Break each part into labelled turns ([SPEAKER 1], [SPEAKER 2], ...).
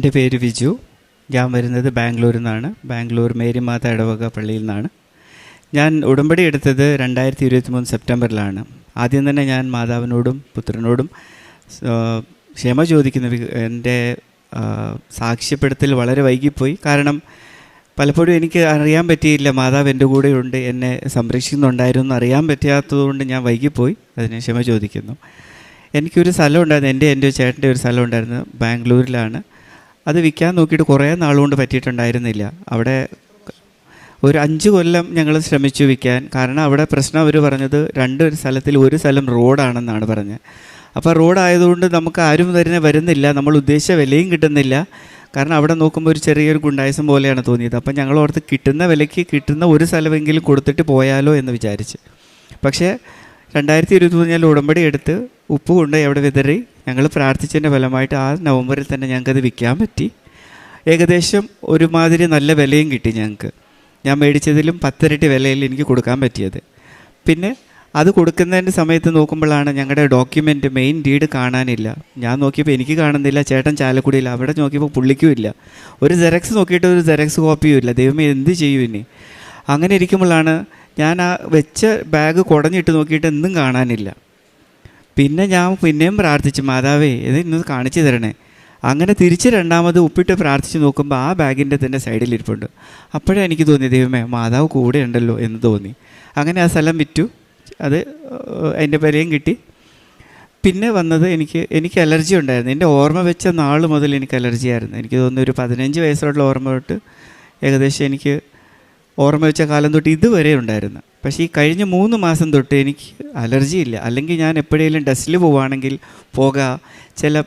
[SPEAKER 1] എൻ്റെ പേര് വിജു. ഞാൻ വരുന്നത് ബാംഗ്ലൂരിൽ നിന്നാണ്. ബാംഗ്ലൂർ മേരിമാത ഇടവക പള്ളിയിൽ നിന്നാണ്. ഞാൻ ഉടമ്പടി എടുത്തത് 2023 സെപ്റ്റംബറിലാണ്. ആദ്യം തന്നെ ഞാൻ മാതാവിനോടും പുത്രനോടും ക്ഷമ ചോദിക്കുന്ന. എൻ്റെ സാക്ഷ്യപ്പെടുത്തൽ വളരെ വൈകിപ്പോയി. കാരണം പലപ്പോഴും എനിക്ക് അറിയാൻ പറ്റിയില്ല മാതാവ് എൻ്റെ കൂടെയുണ്ട്, എന്നെ സംരക്ഷിക്കുന്നുണ്ടായിരുന്നു അറിയാൻ പറ്റാത്തതുകൊണ്ട് ഞാൻ വൈകിപ്പോയി. അതിന് ക്ഷമ ചോദിക്കുന്നു. എനിക്കൊരു സ്ഥലം ഉണ്ടായിരുന്നു, എൻ്റെ ചേട്ടൻ്റെ ഒരു സ്ഥലം ഉണ്ടായിരുന്നു, ബാംഗ്ലൂരിലാണ്. അത് വിൽക്കാൻ നോക്കിയിട്ട് കുറേ നാളുകൊണ്ട് പറ്റിയിട്ടുണ്ടായിരുന്നില്ല. അവിടെ ഒരു 5 കൊല്ലം ഞങ്ങൾ ശ്രമിച്ചു വിൽക്കാൻ. കാരണം അവിടെ പ്രശ്നം അവർ പറഞ്ഞത് ഒരു സ്ഥലത്തിൽ ഒരു സ്ഥലം റോഡാണെന്നാണ് പറഞ്ഞത്. അപ്പോൾ റോഡായതുകൊണ്ട് നമുക്ക് ആരും വരുന്നില്ല, നമ്മൾ ഉദ്ദേശിച്ച വിലയും കിട്ടുന്നില്ല. കാരണം അവിടെ നോക്കുമ്പോൾ ഒരു ചെറിയൊരു ഗുണ്ടായിസം പോലെയാണ് തോന്നിയത്. അപ്പം ഞങ്ങൾ ഓർത്ത് കിട്ടുന്ന വിലയ്ക്ക് കിട്ടുന്ന ഒരു സ്ഥലമെങ്കിലും കൊടുത്തിട്ട് പോയാലോ എന്ന് വിചാരിച്ച്. പക്ഷേ 2023 ഞാൻ ഉടമ്പടി എടുത്ത് ഉപ്പ് കൊണ്ട് അവിടെ വിതറി ഞങ്ങൾ പ്രാർത്ഥിച്ചതിൻ്റെ ഫലമായിട്ട് ആ നവംബറിൽ തന്നെ ഞങ്ങൾക്കത് വിൽക്കാൻ പറ്റി. ഏകദേശം ഒരുമാതിരി നല്ല വിലയും കിട്ടി ഞങ്ങൾക്ക്. ഞാൻ മേടിച്ചതിലും 10 ഇരട്ടി വിലയിൽ എനിക്ക് കൊടുക്കാൻ പറ്റിയത്. പിന്നെ അത് കൊടുക്കുന്നതിൻ്റെ സമയത്ത് നോക്കുമ്പോഴാണ് ഞങ്ങളുടെ ഡോക്യുമെൻറ്റ് മെയിൻ ഡീഡ് കാണാനില്ല. ഞാൻ നോക്കിയപ്പോൾ എനിക്ക് കാണുന്നില്ല, ചേട്ടൻ ചാലക്കുടിയില്ല. അവിടെ നോക്കിയപ്പോൾ പുള്ളിക്കും ഇല്ല. ഒരു ജെറക്സ് നോക്കിയിട്ട് ഒരു ജെറക്സ് കോപ്പിയും ഇല്ല. ദൈവമേ എന്ത് ചെയ്യും ഇനി? അങ്ങനെ ഇരിക്കുമ്പോഴാണ് ഞാൻ ആ വെച്ച ബാഗ് കുടഞ്ഞിട്ട് നോക്കിയിട്ട് എന്തും കാണാനില്ല. പിന്നെ ഞാൻ പിന്നെയും പ്രാർത്ഥിച്ചു, മാതാവേ ഇത് ഇന്നത് കാണിച്ചു തരണേ. അങ്ങനെ തിരിച്ച് രണ്ടാമത് ഉപ്പിട്ട് പ്രാർത്ഥിച്ച് നോക്കുമ്പോൾ ആ ബാഗിൻ്റെ തന്നെ സൈഡിലിരിപ്പുണ്ട്. അപ്പോഴേ എനിക്ക് തോന്നി, ദൈവമേ മാതാവ് കൂടെ ഉണ്ടല്ലോ എന്ന് തോന്നി. അങ്ങനെ ആ സ്ഥലം വിറ്റു. അത് അതിൻ്റെ വിലയും കിട്ടി. പിന്നെ വന്നത് എനിക്ക് അലർജി ഉണ്ടായിരുന്നു. എൻ്റെ ഓർമ്മ വെച്ച നാൾ മുതൽ എനിക്ക് അലർജി ആയിരുന്നു. എനിക്ക് തോന്നുന്നു ഒരു 15 വയസ്സുള്ള ഓർമ്മ തൊട്ട് ഏകദേശം എനിക്ക് ഓർമ്മ വെച്ച കാലം തൊട്ട് ഇതുവരെ ഉണ്ടായിരുന്നു. പക്ഷേ ഈ കഴിഞ്ഞ 3 മാസം തൊട്ട് എനിക്ക് അലർജി ഇല്ല. അല്ലെങ്കിൽ ഞാൻ എപ്പോഴേലും ഡസ്റ്റിൽ പോവുകയാണെങ്കിൽ ചില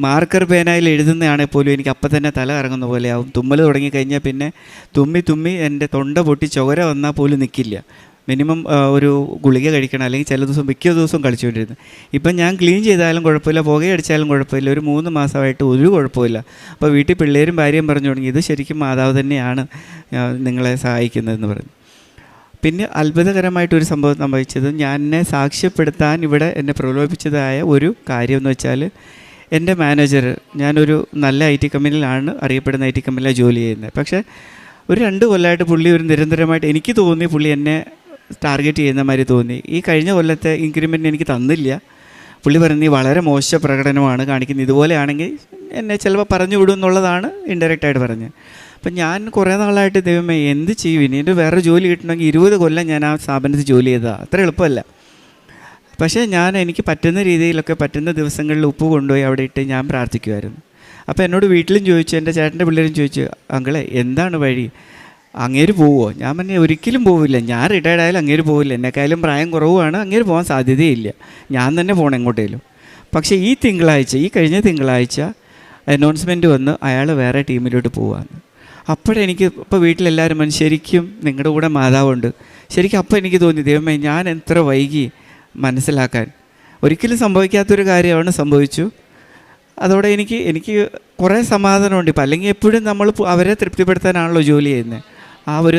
[SPEAKER 1] മാർക്കർ പേനയിൽ എഴുതുന്നതാണെങ്കിൽ പോലും എനിക്ക് അപ്പം തന്നെ തല കറങ്ങുന്ന പോലെയാവും. തുമ്മൽ തുടങ്ങിക്കഴിഞ്ഞാൽ പിന്നെ തുമ്മി എൻ്റെ തൊണ്ട പൊട്ടി ചുവര വന്നാൽ പോലും നിൽക്കില്ല. മിനിമം ഒരു ഗുളിക കഴിക്കണം, അല്ലെങ്കിൽ ചില ദിവസം മിക്ക ദിവസവും കളിച്ചുകൊണ്ടിരുന്നു. ഇപ്പം ഞാൻ ക്ലീൻ ചെയ്താലും കുഴപ്പമില്ല, പുകയടിച്ചാലും കുഴപ്പമില്ല. ഒരു 3 മാസമായിട്ട് ഒരു കുഴപ്പമില്ല. അപ്പോൾ വീട്ടിൽ പിള്ളേരും ഭാര്യയും പറഞ്ഞു തുടങ്ങി, ഇത് ശരിക്കും മാതാവ് തന്നെയാണ് നിങ്ങളെ സഹായിക്കുന്നതെന്ന് പറഞ്ഞു. പിന്നെ അത്ഭുതകരമായിട്ടൊരു സംഭവം സംഭവിച്ചത്, ഞാൻ എന്നെ സാക്ഷ്യപ്പെടുത്താൻ ഇവിടെ എന്നെ പ്രലോഭിപ്പിച്ചതായ ഒരു കാര്യം എന്ന് വെച്ചാൽ, എൻ്റെ മാനേജർ, ഞാനൊരു നല്ല IT കമ്പനിയിലാണ്, അറിയപ്പെടുന്ന IT കമ്പനിയിലാണ് ജോലി ചെയ്യുന്നത്. പക്ഷേ ഒരു 2 കൊല്ലമായിട്ട് പുള്ളി ഒരു നിരന്തരമായിട്ട് എനിക്ക് തോന്നി പുള്ളി എന്നെ ടാർഗറ്റ് ചെയ്യുന്ന മാതിരി തോന്നി. ഈ കഴിഞ്ഞ കൊല്ലത്തെ ഇൻക്രിമെൻറ്റ് എനിക്ക് തന്നില്ല. പുള്ളി പറഞ്ഞു, നീ വളരെ മോശ പ്രകടനമാണ് കാണിക്കുന്നത്, ഇതുപോലെയാണെങ്കിൽ എന്നെ ചിലപ്പോൾ പറഞ്ഞു വിടും എന്നുള്ളതാണ് ഇൻഡയറക്റ്റായിട്ട് പറഞ്ഞത്. അപ്പം ഞാൻ കുറേ നാളായിട്ട് ദൈവമേ എന്ത് ചെയ്യും ഇനി? എൻ്റെ വേറെ ജോലി കിട്ടണമെങ്കിൽ 20 കൊല്ലം ഞാൻ ആ സ്ഥാപനത്തിൽ ജോലി ചെയ്തതാണ്, അത്ര എളുപ്പമല്ല. പക്ഷേ എനിക്ക് പറ്റുന്ന രീതിയിലൊക്കെ പറ്റുന്ന ദിവസങ്ങളിൽ ഉപ്പ് കൊണ്ടുപോയി അവിടെ ഇട്ട് ഞാൻ പ്രാർത്ഥിക്കുമായിരുന്നു. അപ്പോൾ എന്നോട് വീട്ടിലും ചോദിച്ചു, എൻ്റെ ചേട്ടൻ്റെ പിള്ളേരും ചോദിച്ചു, അങ്കിളെ എന്താണ് വഴി, അങ്ങേര് പോവുമോ? ഞാൻ പറഞ്ഞു, ഒരിക്കലും പോവില്ല, ഞാൻ റിട്ടയർഡ് ആയാലും അങ്ങേര് പോവില്ല, എന്നെക്കാളും പ്രായം കുറവുമാണ്, അങ്ങേര് പോകാൻ സാധ്യതയില്ല, ഞാൻ തന്നെ പോകണം എങ്ങോട്ടേലും. പക്ഷേ ഈ കഴിഞ്ഞ തിങ്കളാഴ്ച അനൗൺസ്മെൻറ്റ് വന്ന് അയാൾ വേറെ ടീമിലോട്ട് പോവാന്ന്. അപ്പോഴെനിക്ക് ഇപ്പോൾ വീട്ടിലെല്ലാവരും ശരിക്കും നിങ്ങളുടെ കൂടെ മാതാവുണ്ട്. ശരിക്കും അപ്പോൾ എനിക്ക് തോന്നി, ദൈവമേ ഞാൻ എത്ര വൈകി മനസ്സിലാക്കാൻ. ഒരിക്കലും സംഭവിക്കാത്തൊരു കാര്യമാണ് സംഭവിച്ചു. അതോടെ എനിക്ക് കുറേ സമാധാനമുണ്ട്. ഇപ്പം അല്ലെങ്കിൽ എപ്പോഴും നമ്മൾ അവരെ തൃപ്തിപ്പെടുത്താനാണല്ലോ ജോലി ചെയ്യുന്നത്. ആ ഒരു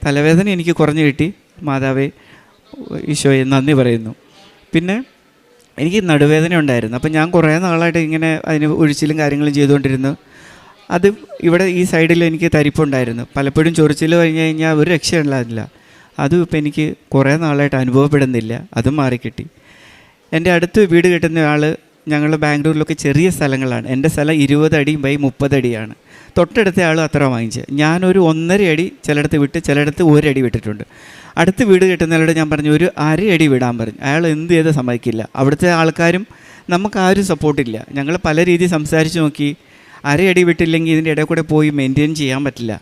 [SPEAKER 1] തലവേദന എനിക്ക് കുറഞ്ഞു കിട്ടി. മാതാവേ ഈശോയെ നന്ദി പറയുന്നു. പിന്നെ എനിക്ക് നടുവേദന ഉണ്ടായിരുന്നു. അപ്പം ഞാൻ കുറേ നാളായിട്ട് ഇങ്ങനെ അതിന് ഒഴിച്ചിലും കാര്യങ്ങളും ചെയ്തുകൊണ്ടിരുന്നു. അത് ഇവിടെ ഈ സൈഡിൽ എനിക്ക് തരിപ്പുണ്ടായിരുന്നു. പലപ്പോഴും ചൊറിച്ചിൽ കഴിഞ്ഞ് കഴിഞ്ഞാൽ ഒരു രക്ഷയുണ്ടായിരുന്നില്ല. അതും ഇപ്പം എനിക്ക് കുറേ നാളായിട്ട് അനുഭവപ്പെടുന്നില്ല. അതും മാറിക്കിട്ടി. എൻ്റെ അടുത്ത് വീട് കിട്ടുന്ന ആൾ, ഞങ്ങൾ ബാംഗ്ലൂരിലൊക്കെ ചെറിയ സ്ഥലങ്ങളാണ്. എൻ്റെ സ്ഥലം 20 അടി ബൈ 30 അടിയാണ്. തൊട്ടടുത്ത ആൾ അത്ര വാങ്ങിച്ച്, ഞാനൊരു 1.5 അടി ചിലയിടത്ത് വിട്ട്, ചിലയിടത്ത് 1 അടി വിട്ടിട്ടുണ്ട്. അടുത്ത് വീട് കിട്ടുന്നയാളോട് ഞാൻ പറഞ്ഞു, ഒരു 1/2 അടി വിടാൻ പറഞ്ഞു. അയാൾ എന്ത് ചെയ്ത് സമ്മതിക്കില്ല. അവിടുത്തെ ആൾക്കാരും നമുക്കാരും സപ്പോർട്ടില്ല. ഞങ്ങൾ പല രീതിയിൽ സംസാരിച്ച് നോക്കി, 1/2 അടി വിട്ടില്ലെങ്കിൽ ഇതിൻ്റെ ഇടയിൽ കൂടെ പോയി മെയിൻറ്റെയിൻ ചെയ്യാൻ പറ്റില്ല.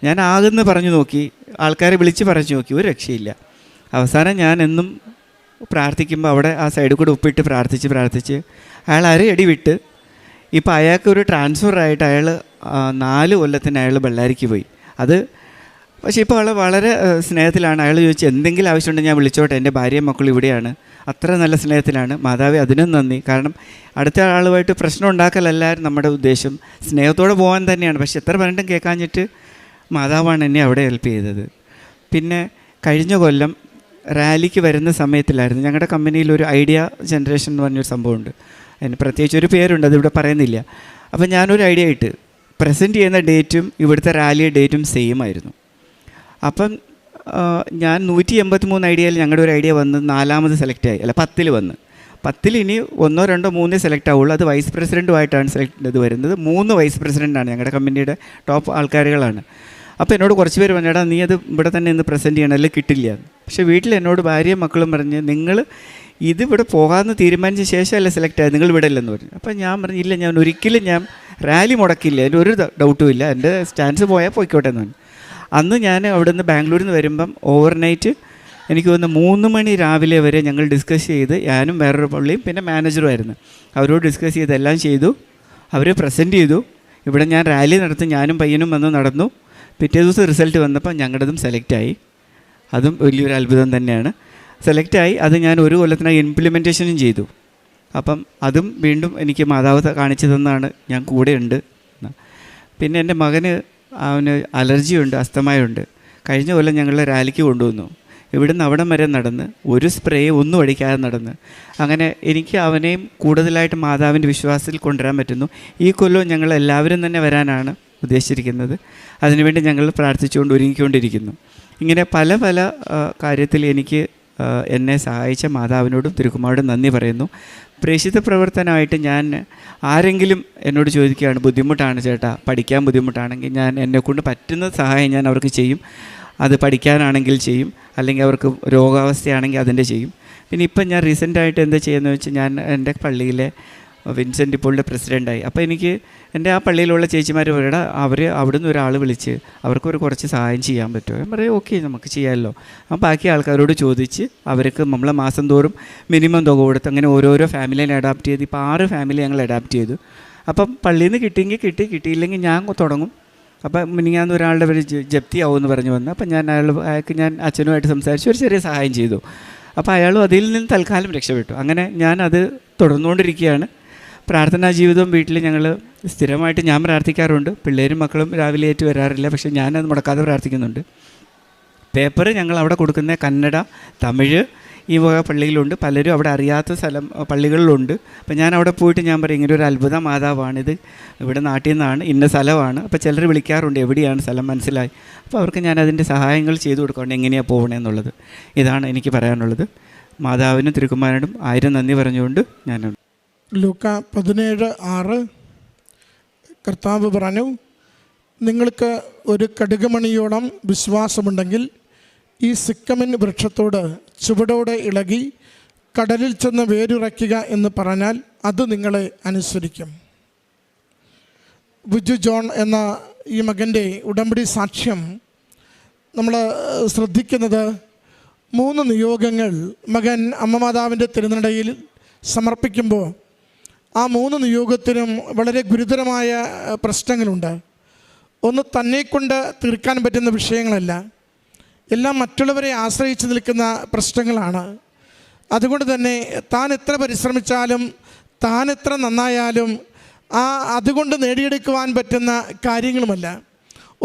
[SPEAKER 1] ഞാൻ ആകുന്ന പറഞ്ഞു നോക്കി, ആൾക്കാരെ വിളിച്ച് പറഞ്ഞു നോക്കി, ഒരു രക്ഷയില്ല. അവസാനം ഞാൻ എന്നും പ്രാർത്ഥിക്കുമ്പോൾ അവിടെ ആ സൈഡിൽ കൂടെ ഉപ്പിട്ട് പ്രാർത്ഥിച്ച് അയാൾ 1/2 അടി വിട്ട്. ഇപ്പോൾ അയാൾക്കൊരു ട്രാൻസ്ഫറായിട്ട് അയാൾ 4 കൊല്ലത്തിന് അയാൾ ബെള്ളാരിക്ക് പോയി. പക്ഷേ ഇപ്പോൾ അയാൾ വളരെ സ്നേഹത്തിലാണ്. അയാൾ ചോദിച്ചു, എന്തെങ്കിലും ആവശ്യമുണ്ടെങ്കിൽ ഞാൻ വിളിച്ചോട്ടെ, എൻ്റെ ഭാര്യയും മക്കളും ഇവിടെയാണ്. അത്ര നല്ല സ്നേഹത്തിലാണ്. മാതാവേ അതിനും നന്ദി. കാരണം അടുത്ത ആളുമായിട്ട് പ്രശ്നം ഉണ്ടാക്കലല്ലായിരുന്നു നമ്മുടെ ഉദ്ദേശം, സ്നേഹത്തോടെ പോകാൻ തന്നെയാണ്. പക്ഷെ എത്ര പറഞ്ഞിട്ടും കേൾക്കാഞ്ഞിട്ട് മാതാവാണ് എന്നെ അവിടെ ഹെൽപ്പ് ചെയ്തത്. പിന്നെ കഴിഞ്ഞ കൊല്ലം റാലിക്ക് വരുന്ന സമയത്തിലായിരുന്നു, ഞങ്ങളുടെ കമ്പനിയിൽ ഒരു ഐഡിയ ജനറേഷൻ എന്ന് പറഞ്ഞൊരു സംഭവമുണ്ട്. അതിന് പ്രത്യേകിച്ച് ഒരു പേരുണ്ട്, അതിവിടെ പറയുന്നില്ല. അപ്പം ഞാനൊരു ഐഡിയ ഇട്ട് പ്രസൻറ്റ് ചെയ്യുന്ന ഡേറ്റും ഇവിടുത്തെ റാലി ഡേറ്റും സെയിം ആയിരുന്നു. അപ്പം ഞാൻ 183 ഐഡിയയിൽ ഞങ്ങളുടെ ഒരു ഐഡിയ വന്ന് 4ാമത് സെലക്റ്റായി, അല്ല 10ൽ വന്ന്. 10ൽ ഇനി 1, 2, 3 സെലക്ട് ആവുള്ളൂ. അത് വൈസ് പ്രസിഡൻറ്റുമായിട്ടാണ് ഇത് വരുന്നത്. 3 വൈസ് പ്രസിഡൻ്റാണ് ഞങ്ങളുടെ കമ്പനിയുടെ ടോപ്പ് ആൾക്കാരുകളാണ്. അപ്പോൾ എന്നോട് കുറച്ച് പേര് പറഞ്ഞാൽ നീ അത് ഇവിടെ തന്നെ ഇന്ന് പ്രസൻറ്റ് ചെയ്യണം, അല്ലെങ്കിൽ കിട്ടില്ല. പക്ഷേ വീട്ടിൽ എന്നോട് ഭാര്യയും മക്കളും പറഞ്ഞ് നിങ്ങൾ ഇതിവിടെ പോകാമെന്ന് തീരുമാനിച്ച ശേഷമല്ല സെലക്ട് ആയത്, നിങ്ങൾ ഇവിടെ ഇല്ലെന്ന് പറഞ്ഞു. അപ്പോൾ ഞാൻ പറഞ്ഞു ഇല്ല, ഞാൻ ഒരിക്കലും ഞാൻ റാലി മുടക്കില്ല, അതിൻ്റെ ഒരു ഡൗട്ടും ഇല്ല, എൻ്റെ ചാൻസ് പോയാൽ പോയിക്കോട്ടെ എന്ന് പറഞ്ഞു. അന്ന് ഞാൻ അവിടെ നിന്ന് ബാംഗ്ലൂരിൽ നിന്ന് വരുമ്പം ഓവർനൈറ്റ് എനിക്ക് തോന്നുന്നു 3 മണി രാവിലെ വരെ ഞങ്ങൾ ഡിസ്കസ് ചെയ്ത്, ഞാനും വേറൊരു പള്ളിയും പിന്നെ മാനേജറുമായിരുന്നു, അവരോട് ഡിസ്കസ് ചെയ്ത് എല്ലാം ചെയ്തു. അവർ പ്രസൻറ്റ് ചെയ്തു. ഇവിടെ ഞാൻ റാലി നടത്തി, ഞാനും പയ്യനും വന്ന് നടന്നു. പിറ്റേ ദിവസം റിസൾട്ട് വന്നപ്പോൾ ഞങ്ങളുടേതും സെലക്റ്റായി. അതും വലിയൊരു അത്ഭുതം തന്നെയാണ്. സെലക്റ്റായി. അത് ഞാൻ 1 കൊല്ലത്തിനായി ഇംപ്ലിമെൻറ്റേഷനും ചെയ്തു. അപ്പം അതും വീണ്ടും എനിക്ക് മാതാവ് കാണിച്ചു തന്നാണ് ഞാൻ കൂടെയുണ്ട്. പിന്നെ എൻ്റെ മകന് അവന് അലർജിയുണ്ട്, അസ്തമയമുണ്ട്. കഴിഞ്ഞ കൊല്ലം ഞങ്ങളെ റാലിക്ക് കൊണ്ടുവന്നു. ഇവിടുന്ന് അവിടം വരെ നടന്ന് ഒരു സ്പ്രേ ഒന്നും അടിക്കാതെ നടന്ന്, അങ്ങനെ എനിക്ക് അവനെയും കൂടുതലായിട്ട് മാതാവിൻ്റെ വിശ്വാസത്തിൽ കൊണ്ടുവരാൻ പറ്റുന്നു. ഈ കൊല്ലവും ഞങ്ങൾ എല്ലാവരും തന്നെ വരാനാണ് ഉദ്ദേശിച്ചിരിക്കുന്നത്. അതിനുവേണ്ടി ഞങ്ങൾ പ്രാർത്ഥിച്ചുകൊണ്ട് ഒരുങ്ങിക്കൊണ്ടിരിക്കുന്നു. ഇങ്ങനെ പല പല കാര്യത്തിൽ എനിക്ക് എന്നെ സഹായിച്ച മാതാവിനോടും തിരുക്കുമാരോടും നന്ദി പറയുന്നു. പ്രേക്ഷിത പ്രവർത്തനമായിട്ട് ഞാൻ ആരെങ്കിലും എന്നോട് ചോദിക്കുകയാണ് ബുദ്ധിമുട്ടാണ് ചേട്ടാ, പഠിക്കാൻ ബുദ്ധിമുട്ടാണെങ്കിൽ ഞാൻ എന്നെക്കൊണ്ട് പറ്റുന്ന സഹായം ഞാൻ അവർക്ക് ചെയ്യും. അത് പഠിക്കാനാണെങ്കിൽ ചെയ്യും, അല്ലെങ്കിൽ അവർക്ക് രോഗാവസ്ഥയാണെങ്കിൽ അതിൻ്റെ ചെയ്യും. പിന്നെ ഇപ്പം ഞാൻ റീസെൻ്റായിട്ട് എന്താ ചെയ്യുന്നത് വെച്ചാൽ, ഞാൻ എൻ്റെ പള്ളിയിലെ വിൻസെൻ്റ് ഇപ്പോളുടെ പ്രസിഡൻ്റായി. അപ്പോൾ എനിക്ക് എൻ്റെ ആ പള്ളിയിലുള്ള ചേച്ചിമാർ പറയടാ, അവർ അവിടുന്ന് ഒരാൾ വിളിച്ച് അവർക്കൊരു കുറച്ച് സഹായം ചെയ്യാൻ പറ്റുമോ? ഞാൻ പറയും ഓക്കെ നമുക്ക് ചെയ്യാമല്ലോ. അപ്പം ബാക്കി ആൾക്കാരോട് ചോദിച്ച് അവർക്ക് നമ്മൾ മാസം തോറും മിനിമം തുക കൊടുത്ത് അങ്ങനെ ഓരോരോ ഫാമിലിനെ അഡാപ്റ്റ് ചെയ്ത് ഇപ്പോൾ 6 ഫാമിലി ഞങ്ങൾ അഡാപ്റ്റ് ചെയ്തു. അപ്പം പള്ളിയിൽ നിന്ന് കിട്ടിയെങ്കിൽ കിട്ടി, കിട്ടിയില്ലെങ്കിൽ ഞാൻ തുടങ്ങും. അപ്പം മിനിങ്ങാന്ന് ഒരാളുടെ പേര് ജപ്തിയാവുമെന്ന് പറഞ്ഞു വന്നു. അപ്പം അയാൾക്ക് ഞാൻ അച്ഛനുമായിട്ട് സംസാരിച്ച് ഒരു ചെറിയ സഹായം ചെയ്തു. അപ്പോൾ അയാളും അതിൽ നിന്ന് തൽക്കാലം രക്ഷപ്പെട്ടു. അങ്ങനെ ഞാനത് തുടർന്നുകൊണ്ടിരിക്കുകയാണ്. പ്രാർത്ഥനാ ജീവിതം വീട്ടിൽ ഞങ്ങൾ സ്ഥിരമായിട്ട് ഞാൻ പ്രാർത്ഥിക്കാറുണ്ട്. പിള്ളേരും മക്കളും രാവിലെ ആയിട്ട് വരാറില്ല, പക്ഷേ ഞാനത് മുടക്കാതെ പ്രാർത്ഥിക്കുന്നുണ്ട്. പേപ്പർ ഞങ്ങൾ അവിടെ കൊടുക്കുന്ന കന്നഡ, തമിഴ് ഈ വക പള്ളിയിലുണ്ട്. പലരും അവിടെ അറിയാത്ത പള്ളികളിലുണ്ട്. അപ്പോൾ ഞാൻ അവിടെ പോയിട്ട് ഞാൻ പറയും ഇങ്ങനെ ഒരു അത്ഭുത മാതാവാണിത്, ഇവിടെ നാട്ടിൽ നിന്നാണ്, ഇന്ന സ്ഥലമാണ്. അപ്പോൾ ചിലർ വിളിക്കാറുണ്ട് എവിടെയാണ് സ്ഥലം, മനസ്സിലായി. അപ്പോൾ അവർക്ക് ഞാൻ അതിൻ്റെ സഹായങ്ങൾ ചെയ്തു കൊടുക്കാറുണ്ട്, എങ്ങനെയാണ് പോകണമെന്നുള്ളത്. ഇതാണ് എനിക്ക് പറയാനുള്ളത്. മാതാവിനും തിരുക്കുമാരനും 1000 നന്ദി പറഞ്ഞുകൊണ്ട് ഞാൻ
[SPEAKER 2] ലൂക്ക 17:6 കർത്താവ് പറഞ്ഞു, നിങ്ങൾക്ക് ഒരു കടുകുമണിയോളം വിശ്വാസമുണ്ടെങ്കിൽ ഈ സിക്കമിൻ വൃക്ഷത്തോട് ചുവടോടെ ഇളകി കടലിൽ ചെന്ന് വേരുറയ്ക്കുക എന്ന് പറഞ്ഞാൽ അത് നിങ്ങളെ അനുസരിക്കും. ബിജു ജോൺ എന്ന ഈ മകൻ്റെ ഉടമ്പടി സാക്ഷ്യം നമ്മൾ ശ്രദ്ധിക്കുന്നത് 3 നിയോഗങ്ങൾ മകൻ അമ്മ മാതാവിൻ്റെ തിരുനടയിൽ സമർപ്പിക്കുമ്പോൾ ആ 3 നിയോഗത്തിനും വളരെ ഗുരുതരമായ പ്രശ്നങ്ങളുണ്ട്. ഒന്ന് തന്നെക്കൊണ്ട് തീർക്കാൻ പറ്റുന്ന വിഷയങ്ങളല്ല, എല്ലാം മറ്റുള്ളവരെ ആശ്രയിച്ച് നിൽക്കുന്ന പ്രശ്നങ്ങളാണ്. അതുകൊണ്ട് തന്നെ താൻ എത്ര പരിശ്രമിച്ചാലും താൻ എത്ര നന്നായാലും അതുകൊണ്ട് നേടിയെടുക്കുവാൻ പറ്റുന്ന കാര്യങ്ങളുമല്ല.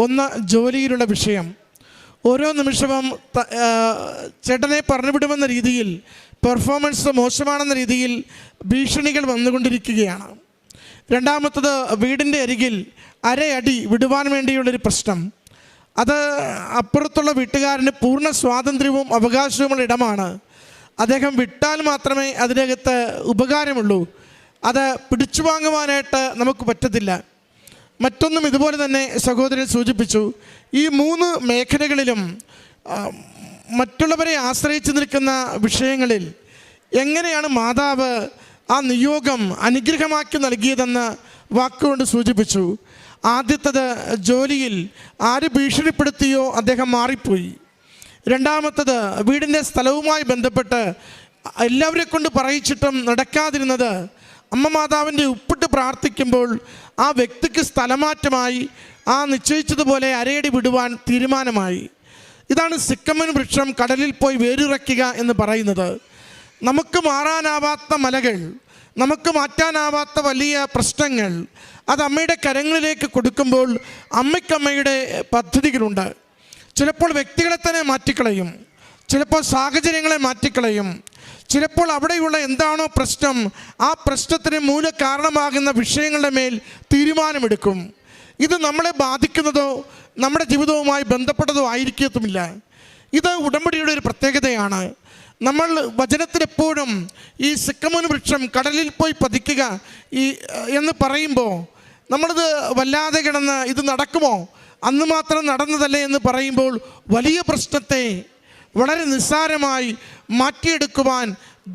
[SPEAKER 2] ഒന്ന് ജോലിയിലുള്ള വിഷയം. ഓരോ നിമിഷവും ചേട്ടനെ പറഞ്ഞുവിടുമെന്ന രീതിയിൽ, പെർഫോമൻസ് മോശമാണെന്ന രീതിയിൽ ഭീഷണികൾ വന്നുകൊണ്ടിരിക്കുകയാണ്. രണ്ടാമത്തത് വീടിൻ്റെ അരികിൽ അരയടി വിടുവാൻ വേണ്ടിയുള്ളൊരു പ്രശ്നം. അത് അപ്പുറത്തുള്ള വീട്ടുകാരന് പൂർണ്ണ സ്വാതന്ത്ര്യവും അവകാശവുമുള്ള ഇടമാണ്. അദ്ദേഹം വിട്ടാൽ മാത്രമേ അതിനകത്ത് ഉപകാരമുള്ളൂ. അത് പിടിച്ചു വാങ്ങുവാനായിട്ട് നമുക്ക് പറ്റത്തില്ല. മറ്റൊന്നും ഇതുപോലെ തന്നെ സഹോദരൻ സൂചിപ്പിച്ചു. ഈ 3 മേഖലകളിലും മറ്റുള്ളവരെ ആശ്രയിച്ച് നിൽക്കുന്ന വിഷയങ്ങളിൽ എങ്ങനെയാണ് മാതാവ് ആ നിയോഗം അനുഗ്രഹമാക്കി നൽകിയതെന്ന് വാക്കുകൊണ്ട് സൂചിപ്പിച്ചു. ആദ്യത്തത് ജോലിയിൽ ആര് ഭീഷണിപ്പെടുത്തിയോ അദ്ദേഹം മാറിപ്പോയി. രണ്ടാമത്തത് വീടിൻ്റെ സ്ഥലവുമായി ബന്ധപ്പെട്ട് എല്ലാവരെ കൊണ്ട് പറയിച്ചിട്ടും നടക്കാതിരുന്നത് അമ്മ മാതാവിൻ്റെ ഉപ്പിട്ട് പ്രാർത്ഥിക്കുമ്പോൾ ആ വ്യക്തിക്ക് സ്ഥലമാറ്റമായി, ആ നിശ്ചയിച്ചതുപോലെ അരയടി വിടുവാൻ തീരുമാനമായി. ഇതാണ് സിക്കമൻ വൃക്ഷം കടലിൽ പോയി വേരുറയ്ക്കുക എന്ന് പറയുന്നത്. നമുക്ക് മാറാനാവാത്ത മലകൾ, നമുക്ക് മാറ്റാനാവാത്ത വലിയ പ്രശ്നങ്ങൾ അത് അമ്മയുടെ കരങ്ങളിലേക്ക് കൊടുക്കുമ്പോൾ അമ്മയ്ക്കമ്മയുടെ പദ്ധതികളുണ്ട്. ചിലപ്പോൾ വ്യക്തികളെ തന്നെ മാറ്റിക്കളയും, ചിലപ്പോൾ സാഹചര്യങ്ങളെ മാറ്റിക്കളയും, ചിലപ്പോൾ അവിടെയുള്ള എന്താണോ പ്രശ്നം ആ പ്രശ്നത്തിന് മൂല കാരണമാകുന്ന വിഷയങ്ങളുടെ മേൽ തീരുമാനമെടുക്കും. ഇത് നമ്മളെ ബാധിക്കുന്നതോ നമ്മുടെ ജീവിതവുമായി ബന്ധപ്പെട്ടതോ ആയിരിക്കത്തുമില്ല. ഇത് ഉടമ്പടിയുടെ ഒരു പ്രത്യേകതയാണ്. നമ്മൾ വചനത്തിലെപ്പോഴും ഈ സിക്കമോൻ വൃക്ഷം കടലിൽ പോയി പതിക്കുക എന്ന് പറയുമ്പോൾ നമ്മളത് വല്ലാതെ കിടന്ന് ഇത് നടക്കുമോ, അന്ന് മാത്രം നടന്നതല്ലേ എന്ന് പറയുമ്പോൾ വലിയ പ്രശ്നത്തെ വളരെ നിസ്സാരമായി മാറ്റിയെടുക്കുവാൻ